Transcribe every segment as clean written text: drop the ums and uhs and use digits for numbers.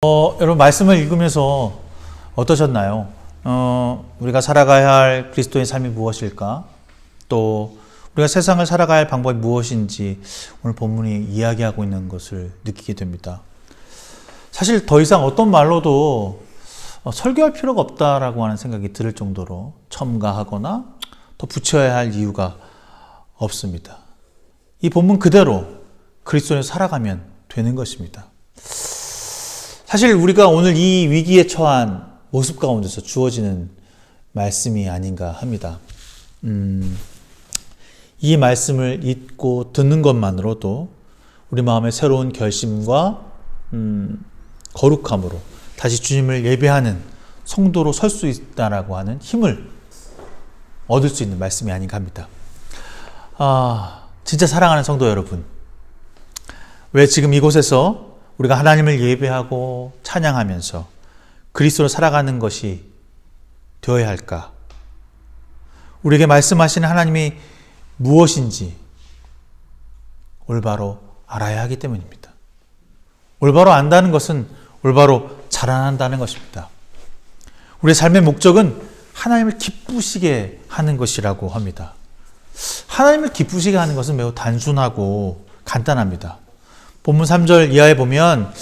여러분 말씀을 읽으면서 어떠셨나요? 우리가 살아가야 할 그리스도의 삶이 무엇일까? 또 우리가 세상을 살아가야 할 방법이 무엇인지 오늘 본문이 이야기하고 있는 것을 느끼게 됩니다. 사실 더 이상 어떤 말로도 설교할 필요가 없다라고 하는 생각이 들 정도로 첨가하거나 더 붙여야 할 이유가 없습니다. 이 본문 그대로 그리스도를 살아가면 되는 것입니다. 사실 우리가 오늘 이 위기에 처한 모습 가운데서 주어지는 말씀이 아닌가 합니다. 이 말씀을 읽고 듣는 것만으로도 우리 마음의 새로운 결심과 거룩함으로 다시 주님을 예배하는 성도로 설 수 있다라고 하는 힘을 얻을 수 있는 말씀이 아닌가 합니다. 진짜 사랑하는 성도 여러분, 왜 지금 이곳에서 우리가 하나님을 예배하고 찬양하면서 그리스도로 살아가는 것이 되어야 할까? 우리에게 말씀하시는 하나님이 무엇인지 올바로 알아야 하기 때문입니다. 올바로 안다는 것은 올바로 자라난다는 것입니다. 우리의 삶의 목적은 하나님을 기쁘시게 하는 것이라고 합니다. 하나님을 기쁘시게 하는 것은 매우 단순하고 간단합니다. 본문 3절 이하에 보면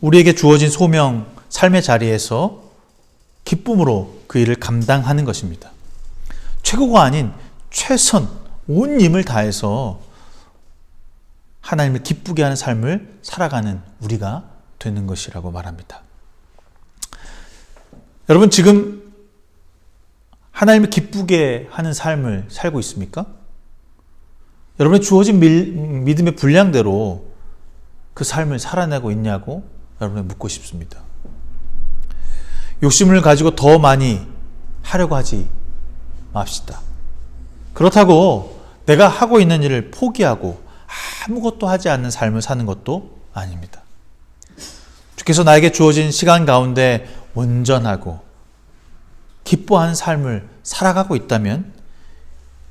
우리에게 주어진 소명, 삶의 자리에서 기쁨으로 그 일을 감당하는 것입니다. 최고가 아닌 최선, 온 힘을 다해서 하나님을 기쁘게 하는 삶을 살아가는 우리가 되는 것이라고 말합니다. 여러분 지금 하나님을 기쁘게 하는 삶을 살고 있습니까? 여러분의 주어진 믿음의 분량대로 그 삶을 살아내고 있냐고 여러분을 묻고 싶습니다. 욕심을 가지고 더 많이 하려고 하지 맙시다. 그렇다고 내가 하고 있는 일을 포기하고 아무것도 하지 않는 삶을 사는 것도 아닙니다. 주께서 나에게 주어진 시간 가운데 온전하고 기뻐하는 삶을 살아가고 있다면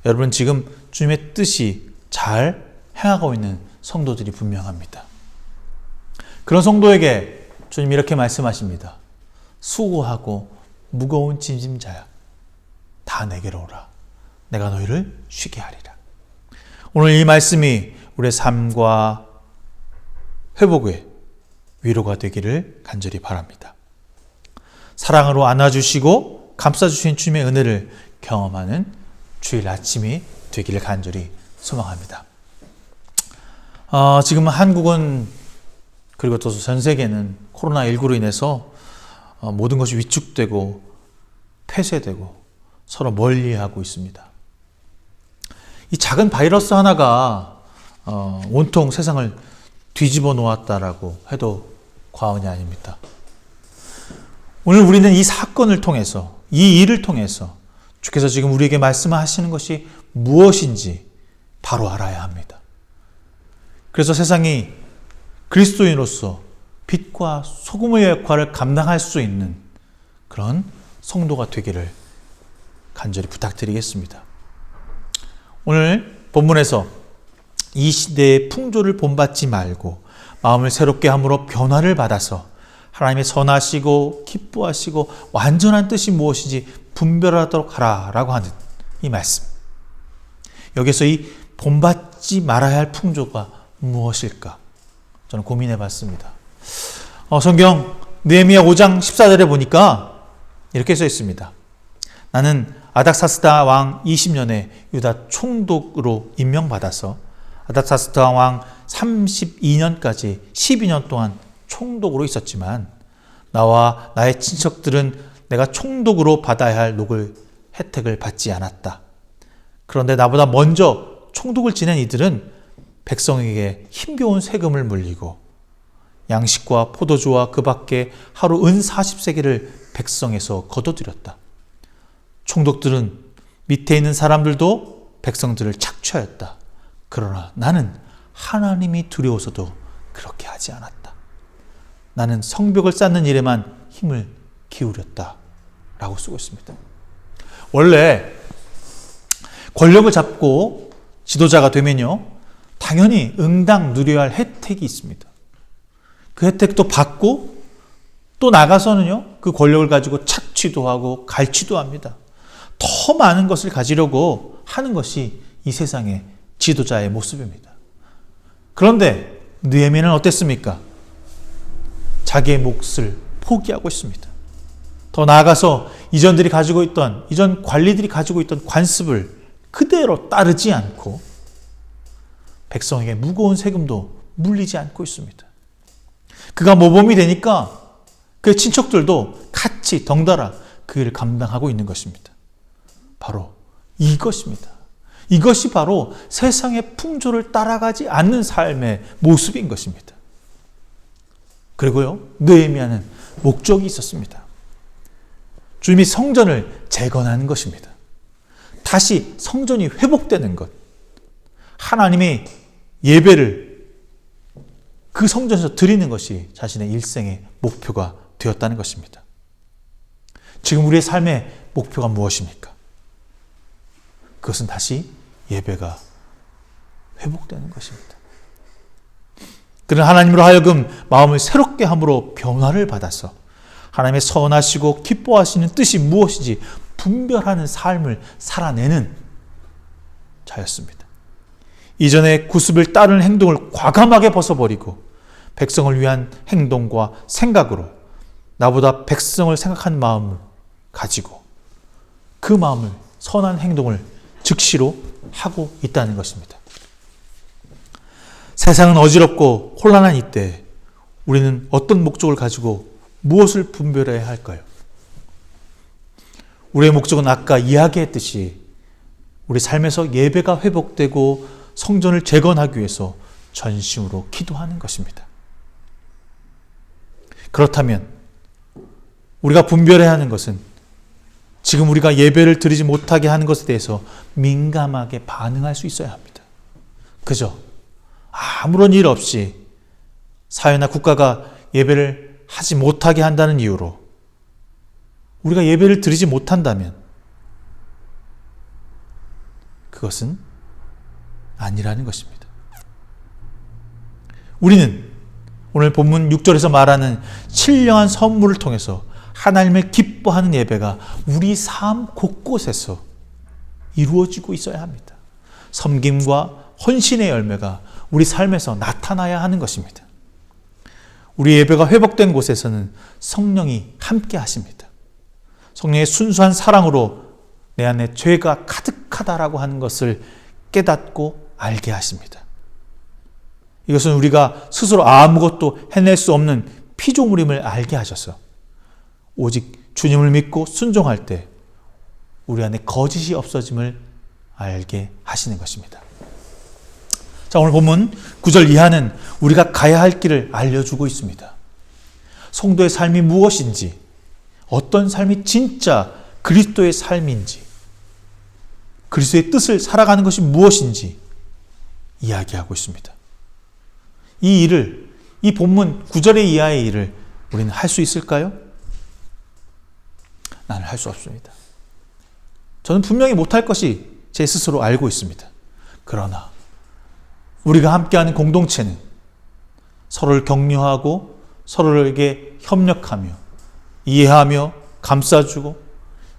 여러분 지금 주님의 뜻이 잘 행하고 있는 성도들이 분명합니다. 그런 성도에게 주님 이렇게 말씀하십니다. 수고하고 무거운 짐짐자야, 다 내게로 오라. 내가 너희를 쉬게 하리라. 오늘 이 말씀이 우리의 삶과 회복의 위로가 되기를 간절히 바랍니다. 사랑으로 안아주시고 감싸주신 주님의 은혜를 경험하는 주일 아침이 되기를 간절히 소망합니다. 지금 한국은 그리고 또 전 세계는 코로나19로 인해서 모든 것이 위축되고 폐쇄되고 서로 멀리하고 있습니다. 이 작은 바이러스 하나가 온통 세상을 뒤집어 놓았다라고 해도 과언이 아닙니다. 오늘 우리는 이 사건을 통해서, 이 일을 통해서 주께서 지금 우리에게 말씀하시는 것이 무엇인지 바로 알아야 합니다. 그래서 세상이 그리스도인으로서 빛과 소금의 역할을 감당할 수 있는 그런 성도가 되기를 간절히 부탁드리겠습니다. 오늘 본문에서 이 시대의 풍조를 본받지 말고 마음을 새롭게 함으로 변화를 받아서 하나님의 선하시고 기뻐하시고 완전한 뜻이 무엇인지 분별하도록 하라라고 하는 이 말씀. 여기서 이 본받지 말아야 할 풍조가 무엇일까? 저는 고민해 봤습니다. 성경 느헤미야 5장 14절에 보니까 이렇게 써 있습니다. 나는 아닥사스다 왕 20년에 유다 총독으로 임명받아서 아닥사스다 왕 32년까지 12년 동안 총독으로 있었지만 나와 나의 친척들은 내가 총독으로 받아야 할 혜택을 받지 않았다. 그런데 나보다 먼저 총독을 지낸 이들은 백성에게 힘겨운 세금을 물리고 양식과 포도주와 그 밖에 하루 은 40세겔을 백성에서 거둬들였다. 총독들은 밑에 있는 사람들도 백성들을 착취하였다. 그러나 나는 하나님이 두려워서도 그렇게 하지 않았다. 나는 성벽을 쌓는 일에만 힘을 기울였다. 라고 쓰고 있습니다. 원래 권력을 잡고 지도자가 되면요, 당연히 응당 누려야 할 혜택이 있습니다. 그 혜택도 받고 또 나가서는요, 그 권력을 가지고 착취도 하고 갈취도 합니다. 더 많은 것을 가지려고 하는 것이 이 세상의 지도자의 모습입니다. 그런데 느헤미야는 어땠습니까? 자기의 몫을 포기하고 있습니다. 더 나아가서 이전 관리들이 가지고 있던 관습을 그대로 따르지 않고 백성에게 무거운 세금도 물리지 않고 있습니다. 그가 모범이 되니까 그의 친척들도 같이 덩달아 그 일을 감당하고 있는 것입니다. 바로 이것입니다. 이것이 바로 세상의 풍조를 따라가지 않는 삶의 모습인 것입니다. 그리고요, 느헤미야는 목적이 있었습니다. 주님이 성전을 재건하는 것입니다. 다시 성전이 회복되는 것. 하나님의 예배를 그 성전에서 드리는 것이 자신의 일생의 목표가 되었다는 것입니다. 지금 우리의 삶의 목표가 무엇입니까? 그것은 다시 예배가 회복되는 것입니다. 그는 하나님으로 하여금 마음을 새롭게 함으로 변화를 받아서 하나님의 선하시고 기뻐하시는 뜻이 무엇인지 분별하는 삶을 살아내는 자였습니다. 이전의 구습을 따르는 행동을 과감하게 벗어버리고 백성을 위한 행동과 생각으로 나보다 백성을 생각하는 마음을 가지고 그 마음을 선한 행동을 즉시로 하고 있다는 것입니다. 세상은 어지럽고 혼란한 이때 우리는 어떤 목적을 가지고 무엇을 분별해야 할까요? 우리의 목적은 아까 이야기했듯이 우리 삶에서 예배가 회복되고 성전을 재건하기 위해서 전심으로 기도하는 것입니다. 그렇다면 우리가 분별해야 하는 것은 지금 우리가 예배를 드리지 못하게 하는 것에 대해서 민감하게 반응할 수 있어야 합니다. 그죠? 아무런 일 없이 사회나 국가가 예배를 하지 못하게 한다는 이유로 우리가 예배를 드리지 못한다면 그것은 아니라는 것입니다. 우리는 오늘 본문 6절에서 말하는 신령한 선물을 통해서 하나님을 기뻐하는 예배가 우리 삶 곳곳에서 이루어지고 있어야 합니다. 섬김과 헌신의 열매가 우리 삶에서 나타나야 하는 것입니다. 우리 예배가 회복된 곳에서는 성령이 함께 하십니다. 성령의 순수한 사랑으로 내 안에 죄가 가득하다라고 하는 것을 깨닫고 알게 하십니다. 이것은 우리가 스스로 아무것도 해낼 수 없는 피조물임을 알게 하셔서 오직 주님을 믿고 순종할 때 우리 안에 거짓이 없어짐을 알게 하시는 것입니다. 자, 오늘 본문 9절 이하는 우리가 가야 할 길을 알려주고 있습니다. 성도의 삶이 무엇인지, 어떤 삶이 진짜 그리스도의 삶인지, 그리스도의 뜻을 살아가는 것이 무엇인지 이야기하고 있습니다. 이 일을, 이 본문 9절의 이하의 일을 우리는 할 수 있을까요? 나는 할 수 없습니다. 저는 분명히 못할 것이 제 스스로 알고 있습니다. 그러나 우리가 함께하는 공동체는 서로를 격려하고 서로에게 협력하며 이해하며 감싸주고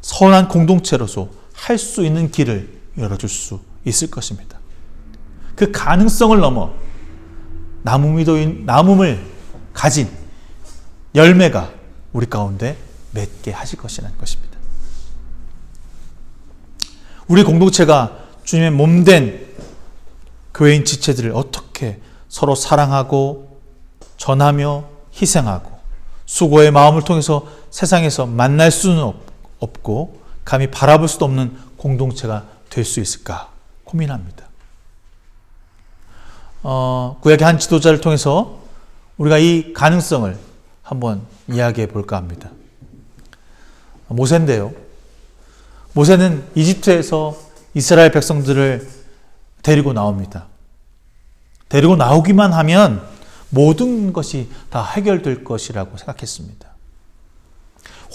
선한 공동체로서 할 수 있는 길을 열어줄 수 있을 것입니다. 그 가능성을 넘어 남음을 가진 열매가 우리 가운데 맺게 하실 것이라는 것입니다. 우리 공동체가 주님의 몸된 교회인 지체들을 어떻게 서로 사랑하고 전하며 희생하고 수고의 마음을 통해서 세상에서 만날 수는 없고 감히 바라볼 수도 없는 공동체가 될 수 있을까 고민합니다. 구약의 한 지도자를 통해서 우리가 이 가능성을 한번 이야기해 볼까 합니다. 모세인데요. 모세는 이집트에서 이스라엘 백성들을 데리고 나옵니다. 데리고 나오기만 하면 모든 것이 다 해결될 것이라고 생각했습니다.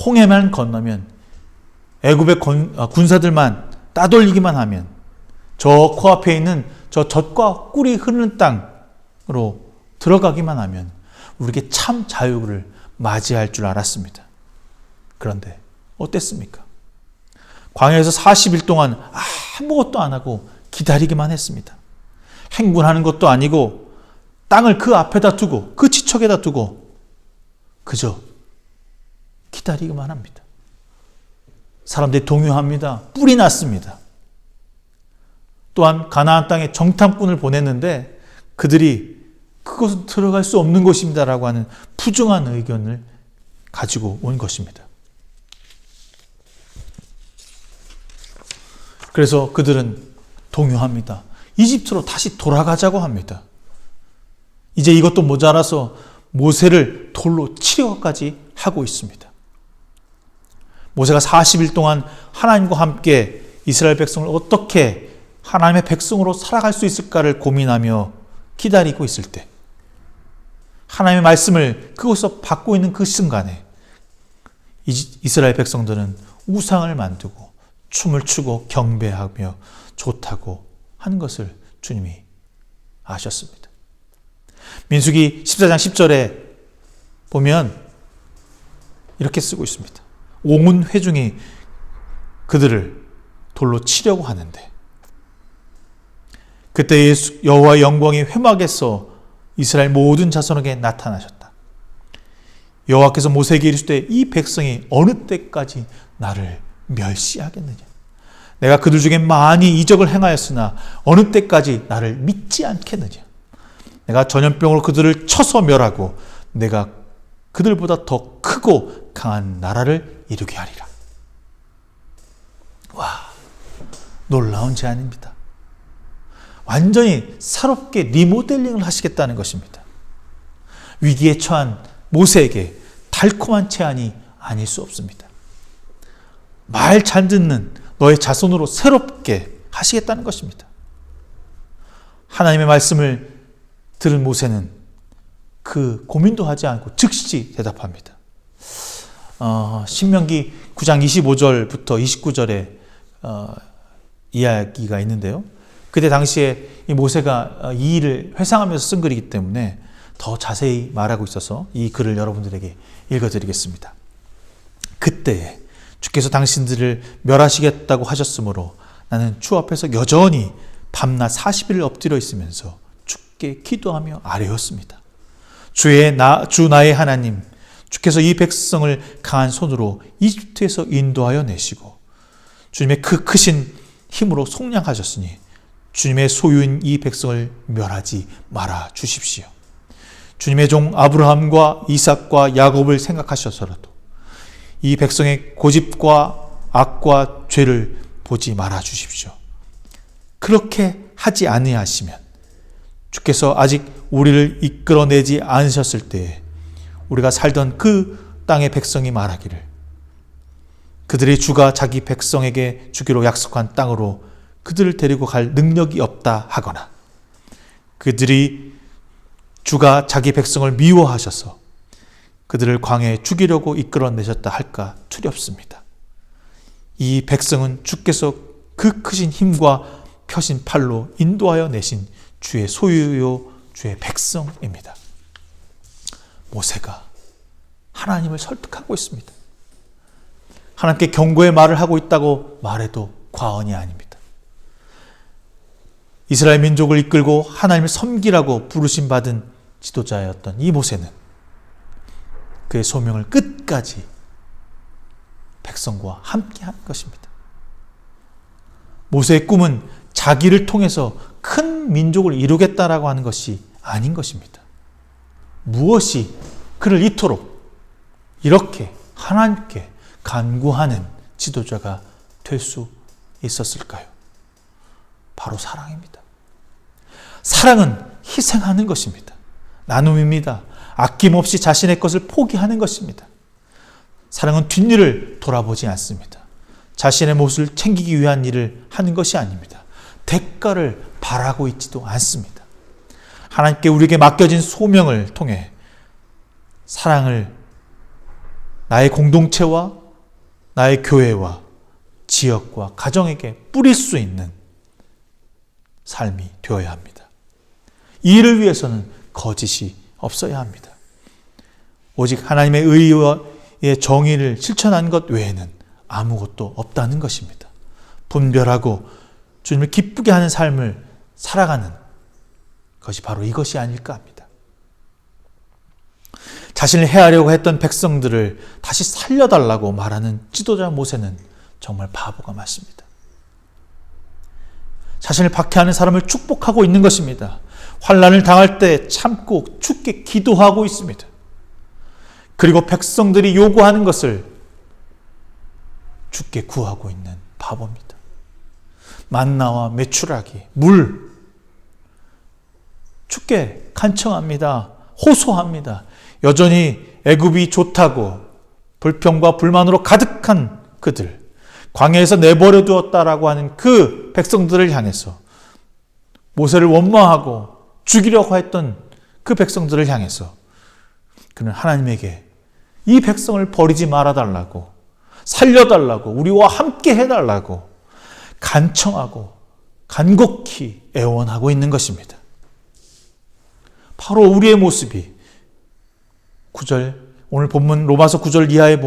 홍해만 건너면 애굽의 군사들만 따돌리기만 하면 저 코앞에 있는 저 젖과 꿀이 흐르는 땅으로 들어가기만 하면 우리에게 참 자유를 맞이할 줄 알았습니다. 그런데 어땠습니까? 광야에서 40일 동안 아무것도 안 하고 기다리기만 했습니다. 행군하는 것도 아니고 땅을 그 앞에다 두고 그 지척에다 두고 그저 기다리기만 합니다. 사람들이 동요합니다. 뿔이 났습니다. 또한 가나안 땅에 정탐꾼을 보냈는데 그들이 그것은 들어갈 수 없는 곳입니다라고 하는 부정한 의견을 가지고 온 것입니다. 그래서 그들은 동요합니다. 이집트로 다시 돌아가자고 합니다. 이제 이것도 모자라서 모세를 돌로 치려까지 하고 있습니다. 모세가 40일 동안 하나님과 함께 이스라엘 백성을 어떻게 하나님의 백성으로 살아갈 수 있을까를 고민하며 기다리고 있을 때 하나님의 말씀을 그곳에서 받고 있는 그 순간에 이스라엘 백성들은 우상을 만들고 춤을 추고 경배하며 좋다고 하는 것을 주님이 아셨습니다. 민수기 14장 10절에 보면 이렇게 쓰고 있습니다. 온 회중이 그들을 돌로 치려고 하는데 그때 여호와의 영광이 회막에서 이스라엘 모든 자손에게 나타나셨다. 여호와께서 모세에게 이르시되 이 백성이 어느 때까지 나를 멸시하겠느냐. 내가 그들 중에 많이 이적을 행하였으나 어느 때까지 나를 믿지 않겠느냐. 내가 전염병으로 그들을 쳐서 멸하고 내가 그들보다 더 크고 강한 나라를 이루게 하리라. 와, 놀라운 제안입니다. 완전히 새롭게 리모델링을 하시겠다는 것입니다. 위기에 처한 모세에게 달콤한 제안이 아닐 수 없습니다. 말 잘 듣는 너의 자손으로 새롭게 하시겠다는 것입니다. 하나님의 말씀을 들은 모세는 그 고민도 하지 않고 즉시 대답합니다. 신명기 9장 25절부터 29절에 이야기가 있는데요. 그때 당시에 이 모세가 이 일을 회상하면서 쓴 글이기 때문에 더 자세히 말하고 있어서 이 글을 여러분들에게 읽어드리겠습니다. 그때에 주께서 당신들을 멸하시겠다고 하셨으므로 나는 주 앞에서 여전히 밤낮 40일을 엎드려 있으면서 주께 기도하며 아뢰었습니다. 주 나의 하나님, 주께서 이 백성을 강한 손으로 이집트에서 인도하여 내시고 주님의 그 크신 힘으로 속량하셨으니 주님의 소유인 이 백성을 멸하지 말아 주십시오. 주님의 종 아브라함과 이삭과 야곱을 생각하셔서라도 이 백성의 고집과 악과 죄를 보지 말아 주십시오. 그렇게 하지 아니하시면 주께서 아직 우리를 이끌어내지 않으셨을 때에 우리가 살던 그 땅의 백성이 말하기를 그들의 주가 자기 백성에게 주기로 약속한 땅으로 그들을 데리고 갈 능력이 없다 하거나 그들이 주가 자기 백성을 미워하셔서 그들을 광야에 죽이려고 이끌어내셨다 할까 두렵습니다. 이 백성은 주께서 그 크신 힘과 펴신 팔로 인도하여 내신 주의 소유요 주의 백성입니다. 모세가 하나님을 설득하고 있습니다. 하나님께 경고의 말을 하고 있다고 말해도 과언이 아닙니다. 이스라엘 민족을 이끌고 하나님을 섬기라고 부르심 받은 지도자였던 이 모세는 그의 소명을 끝까지 백성과 함께 하는 것입니다. 모세의 꿈은 자기를 통해서 큰 민족을 이루겠다라고 하는 것이 아닌 것입니다. 무엇이 그를 이토록 이렇게 하나님께 간구하는 지도자가 될 수 있었을까요? 바로 사랑입니다. 사랑은 희생하는 것입니다. 나눔입니다. 아낌없이 자신의 것을 포기하는 것입니다. 사랑은 뒷일을 돌아보지 않습니다. 자신의 몫을 챙기기 위한 일을 하는 것이 아닙니다. 대가를 바라고 있지도 않습니다. 하나님께 우리에게 맡겨진 소명을 통해 사랑을 나의 공동체와 나의 교회와 지역과 가정에게 뿌릴 수 있는 삶이 되어야 합니다. 이 일을 위해서는 거짓이 없어야 합니다. 오직 하나님의 의의 정의를 실천한 것 외에는 아무것도 없다는 것입니다. 분별하고 주님을 기쁘게 하는 삶을 살아가는 것이 바로 이것이 아닐까 합니다. 자신을 해하려고 했던 백성들을 다시 살려달라고 말하는 지도자 모세는 정말 바보가 맞습니다. 자신을 박해하는 사람을 축복하고 있는 것입니다. 환난을 당할 때 참고 주께 기도하고 있습니다. 그리고 백성들이 요구하는 것을 주께 구하고 있는 바보입니다. 만나와 메추라기, 물, 주께 간청합니다. 호소합니다. 여전히 애굽이 좋다고 불평과 불만으로 가득한 그들, 광야에서 내버려 두었다라고 하는 그 백성들을 향해서, 모세를 원망하고 죽이려고 했던 그 백성들을 향해서 그는 하나님에게 이 백성을 버리지 말아달라고, 살려달라고, 우리와 함께 해달라고 간청하고 간곡히 애원하고 있는 것입니다. 바로 우리의 모습이 9절, 오늘 본문 로마서 9절 이하의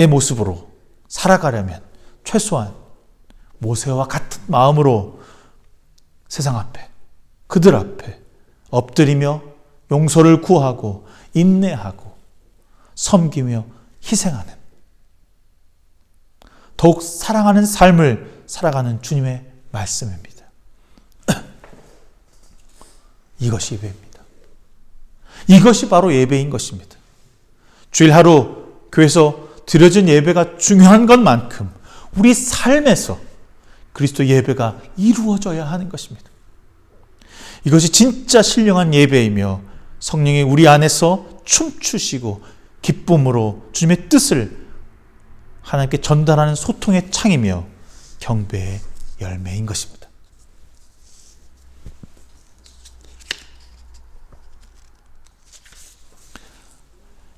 모습으로 살아가려면 최소한 모세와 같은 마음으로 세상 앞에, 그들 앞에 엎드리며 용서를 구하고 인내하고 섬기며 희생하는, 더욱 사랑하는 삶을 살아가는 주님의 말씀입니다. 이것이 예배입니다. 이것이 바로 예배인 것입니다. 주일 하루 교회에서 드려진 예배가 중요한 것만큼 우리 삶에서 그리스도 예배가 이루어져야 하는 것입니다. 이것이 진짜 신령한 예배이며 성령이 우리 안에서 춤추시고 기쁨으로 주님의 뜻을 하나님께 전달하는 소통의 창이며 경배의 열매인 것입니다.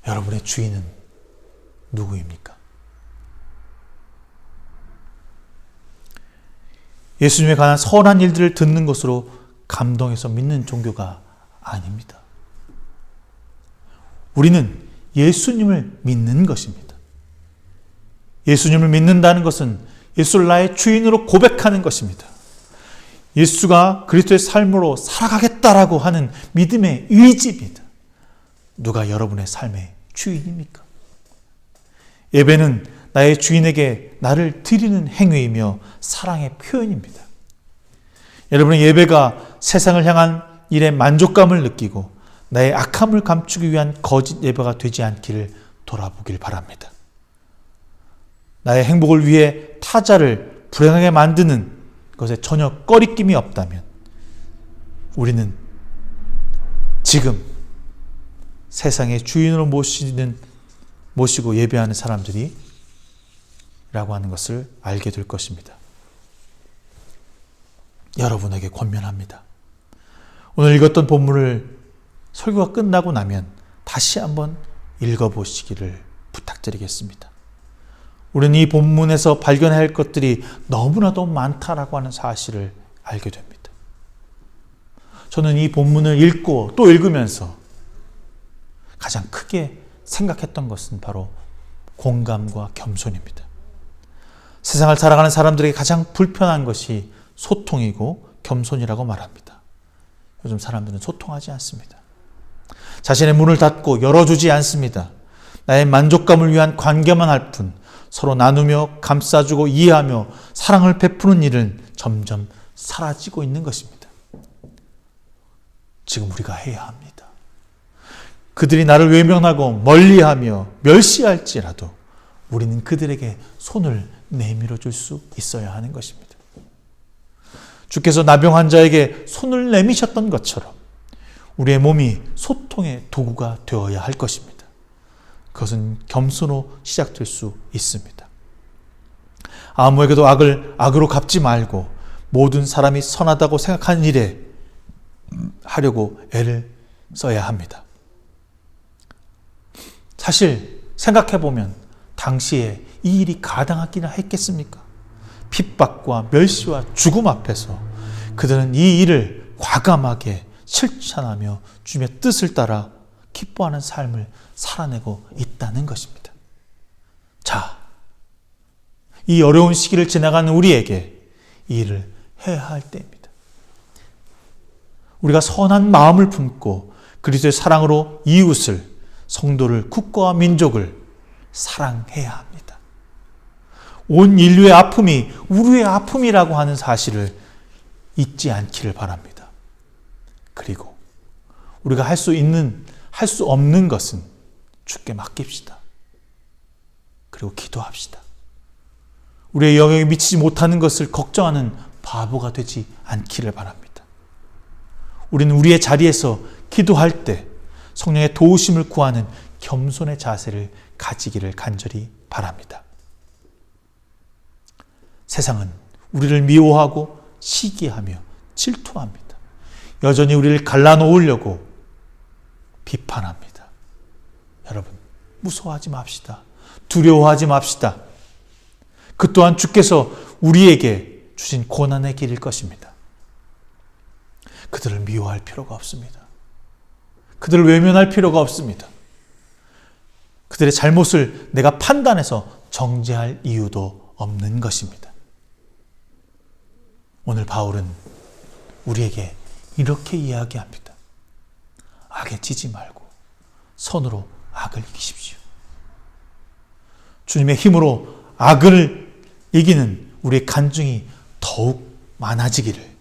여러분의 주인은 누구입니까? 예수님에 관한 선한 일들을 듣는 것으로 감동해서 믿는 종교가 아닙니다. 우리는 예수님을 믿는 것입니다. 예수님을 믿는다는 것은 예수를 나의 주인으로 고백하는 것입니다. 예수가 그리스도의 삶으로 살아가겠다라고 하는 믿음의 의지입니다. 누가 여러분의 삶의 주인입니까? 예배는 나의 주인에게 나를 드리는 행위이며 사랑의 표현입니다. 여러분의 예배가 세상을 향한 일에 만족감을 느끼고 나의 악함을 감추기 위한 거짓 예배가 되지 않기를 돌아보길 바랍니다. 나의 행복을 위해 타자를 불행하게 만드는 것에 전혀 꺼리낌이 없다면 우리는 지금 세상의 주인으로 모시고 예배하는 사람들이 라고 하는 것을 알게 될 것입니다. 여러분에게 권면합니다. 오늘 읽었던 본문을 설교가 끝나고 나면 다시 한번 읽어보시기를 부탁드리겠습니다. 우리는 이 본문에서 발견해야 할 것들이 너무나도 많다라고 하는 사실을 알게 됩니다. 저는 이 본문을 읽고 또 읽으면서 가장 크게 생각했던 것은 바로 공감과 겸손입니다. 세상을 살아가는 사람들에게 가장 불편한 것이 소통이고 겸손이라고 말합니다. 요즘 사람들은 소통하지 않습니다. 자신의 문을 닫고 열어주지 않습니다. 나의 만족감을 위한 관계만 할 뿐 서로 나누며 감싸주고 이해하며 사랑을 베푸는 일은 점점 사라지고 있는 것입니다. 지금 우리가 해야 합니다. 그들이 나를 외면하고 멀리하며 멸시할지라도 우리는 그들에게 손을 내밀어 줄 수 있어야 하는 것입니다. 주께서 나병 환자에게 손을 내미셨던 것처럼 우리의 몸이 소통의 도구가 되어야 할 것입니다. 그것은 겸손으로 시작될 수 있습니다. 아무에게도 악을 악으로 갚지 말고 모든 사람이 선하다고 생각하는 일에 하려고 애를 써야 합니다. 사실 생각해보면 당시에 이 일이 가당하기나 했겠습니까? 핍박과 멸시와 죽음 앞에서 그들은 이 일을 과감하게 실천하며 주님의 뜻을 따라 기뻐하는 삶을 살아내고 있다는 것입니다. 자, 이 어려운 시기를 지나가는 우리에게 이 일을 해야 할 때입니다. 우리가 선한 마음을 품고 그리스도의 사랑으로 이웃을, 성도를, 국가와 민족을 사랑해야 합니다. 온 인류의 아픔이 우리의 아픔이라고 하는 사실을 잊지 않기를 바랍니다. 그리고 우리가 할 수 있는, 할 수 없는 것은 주께 맡깁시다. 그리고 기도합시다. 우리의 영역에 미치지 못하는 것을 걱정하는 바보가 되지 않기를 바랍니다. 우리는 우리의 자리에서 기도할 때 성령의 도우심을 구하는 겸손의 자세를 가지기를 간절히 바랍니다. 세상은 우리를 미워하고 시기하며 질투합니다. 여전히 우리를 갈라놓으려고 비판합니다. 여러분, 무서워하지 맙시다. 두려워하지 맙시다. 그 또한 주께서 우리에게 주신 고난의 길일 것입니다. 그들을 미워할 필요가 없습니다. 그들을 외면할 필요가 없습니다. 그들의 잘못을 내가 판단해서 정죄할 이유도 없는 것입니다. 오늘 바울은 우리에게 이렇게 이야기합니다. 악에 지지 말고 선으로 악을 이기십시오. 주님의 힘으로 악을 이기는 우리의 간증이 더욱 많아지기를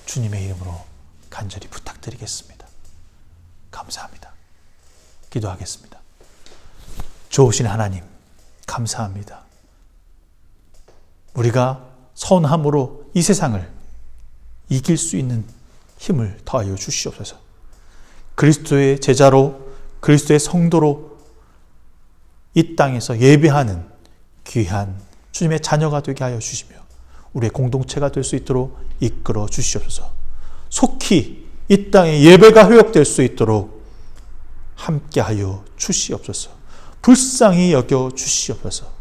주님의 이름으로 간절히 부탁드리겠습니다. 감사합니다. 기도하겠습니다. 좋으신 하나님, 감사합니다. 우리가 선함으로 이 세상을 이길 수 있는 힘을 더하여 주시옵소서. 그리스도의 제자로, 그리스도의 성도로 이 땅에서 예배하는 귀한 주님의 자녀가 되게 하여 주시며 우리의 공동체가 될 수 있도록 이끌어 주시옵소서. 속히 이 땅에 예배가 회복될 수 있도록 함께하여 주시옵소서. 불쌍히 여겨 주시옵소서.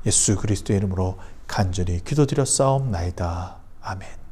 예수 그리스도의 이름으로 간절히 기도드려 싸움나이다. 아멘.